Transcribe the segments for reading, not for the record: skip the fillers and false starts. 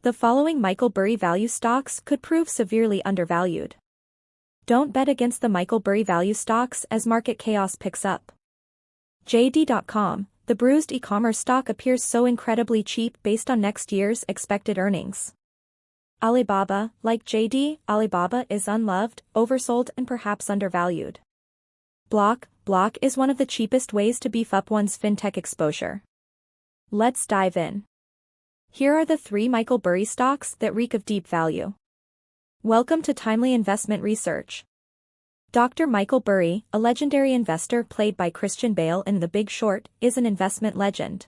The following Michael Burry value stocks could prove severely undervalued. Don't bet against the Michael Burry value stocks as market chaos picks up. JD.com, the bruised e-commerce stock appears so incredibly cheap based on next year's expected earnings. Alibaba, like JD, Alibaba is unloved, oversold and perhaps undervalued. Block is one of the cheapest ways to beef up one's fintech exposure. Let's dive in. Here are the 3 Michael Burry stocks that reek of deep value. Welcome to Timely Investment Research. Dr. Michael Burry, a legendary investor played by Christian Bale in The Big Short, is an investment legend.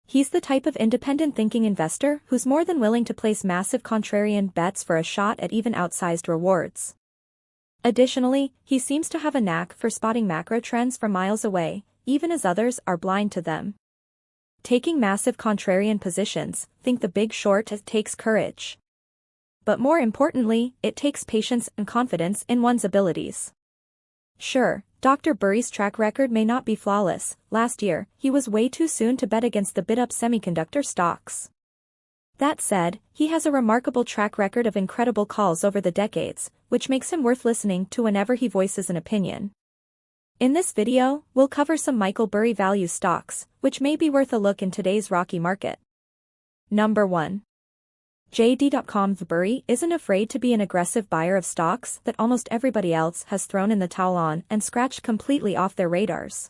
He's the type of independent thinking investor who's more than willing to place massive contrarian bets for a shot at even outsized rewards. Additionally, he seems to have a knack for spotting macro trends from miles away, even as others are blind to them. Taking massive contrarian positions, think The Big Short takes courage. But more importantly, it takes patience and confidence in one's abilities. Sure, Dr. Burry's track record may not be flawless. Last year, he was way too soon to bet against the bid-up semiconductor stocks. That said, he has a remarkable track record of incredible calls over the decades, which makes him worth listening to whenever he voices an opinion. In this video, we'll cover some Michael Burry value stocks, which may be worth a look in today's rocky market. Number 1. JD.com. Burry isn't afraid to be an aggressive buyer of stocks that almost everybody else has thrown in the towel on and scratched completely off their radars.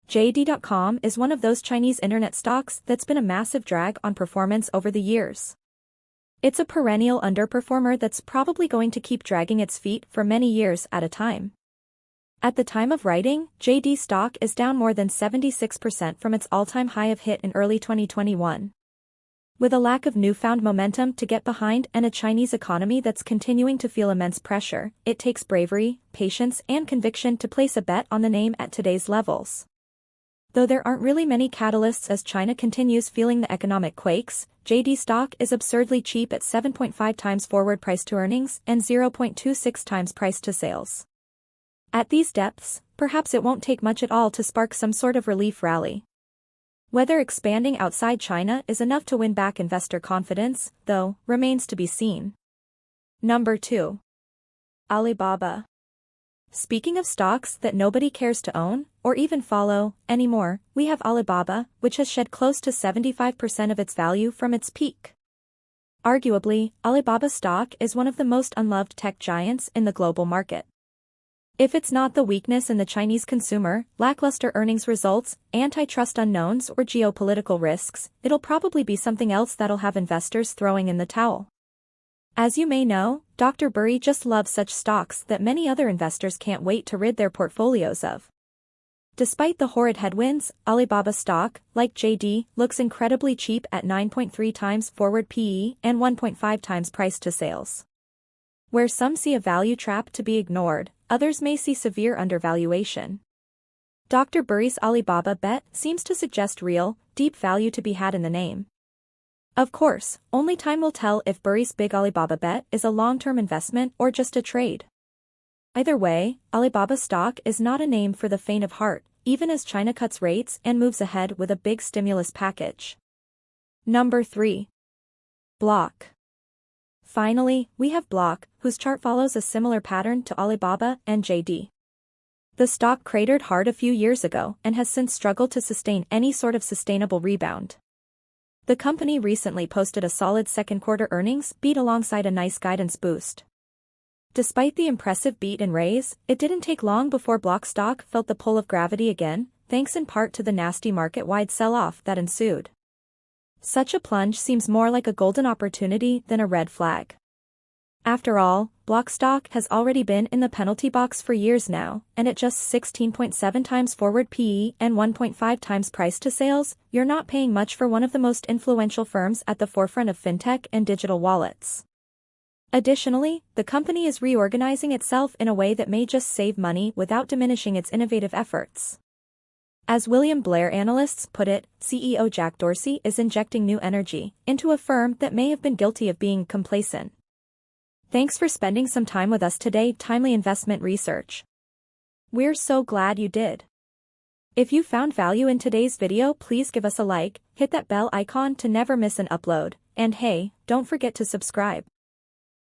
JD.com is one of those Chinese internet stocks that's been a massive drag on performance over the years. It's a perennial underperformer that's probably going to keep dragging its feet for many years at a time. At the time of writing, JD stock is down more than 76% from its all-time high of hit in early 2021. With a lack of newfound momentum to get behind and a Chinese economy that's continuing to feel immense pressure, it takes bravery, patience and conviction to place a bet on the name at today's levels. Though there aren't really many catalysts as China continues feeling the economic quakes, JD stock is absurdly cheap at 7.5 times forward price to earnings and 0.26 times price to sales. At these depths, perhaps it won't take much at all to spark some sort of relief rally. Whether expanding outside China is enough to win back investor confidence, though, remains to be seen. Number 2. Alibaba. Speaking of stocks that nobody cares to own, or even follow, anymore, we have Alibaba, which has shed close to 75% of its value from its peak. Arguably, Alibaba stock is one of the most unloved tech giants in the global market. If it's not the weakness in the Chinese consumer, lackluster earnings results, antitrust unknowns or geopolitical risks, it'll probably be something else that'll have investors throwing in the towel. As you may know, Dr. Burry just loves such stocks that many other investors can't wait to rid their portfolios of. Despite the horrid headwinds, Alibaba stock, like JD, looks incredibly cheap at 9.3 times forward PE and 1.5 times price to sales. Where some see a value trap to be ignored, others may see severe undervaluation. Dr. Burry's Alibaba bet seems to suggest real, deep value to be had in the name. Of course, only time will tell if Burry's big Alibaba bet is a long-term investment or just a trade. Either way, Alibaba stock is not a name for the faint of heart, even as China cuts rates and moves ahead with a big stimulus package. Number 3. Block. Finally, we have Block, whose chart follows a similar pattern to Alibaba and JD. The stock cratered hard a few years ago and has since struggled to sustain any sort of sustainable rebound. The company recently posted a solid second quarter earnings beat alongside a nice guidance boost. Despite the impressive beat and raise, it didn't take long before Block stock felt the pull of gravity again, thanks in part to the nasty market-wide sell-off that ensued. Such a plunge seems more like a golden opportunity than a red flag. After all, Block stock has already been in the penalty box for years now, and at just 16.7 times forward PE and 1.5 times price to sales, you're not paying much for one of the most influential firms at the forefront of fintech and digital wallets. Additionally, the company is reorganizing itself in a way that may just save money without diminishing its innovative efforts. As William Blair analysts put it, CEO Jack Dorsey is injecting new energy into a firm that may have been guilty of being complacent. Thanks for spending some time with us today, Timely Investment Research. We're so glad you did. If you found value in today's video, please give us a like, hit that bell icon to never miss an upload, And hey, don't forget to subscribe.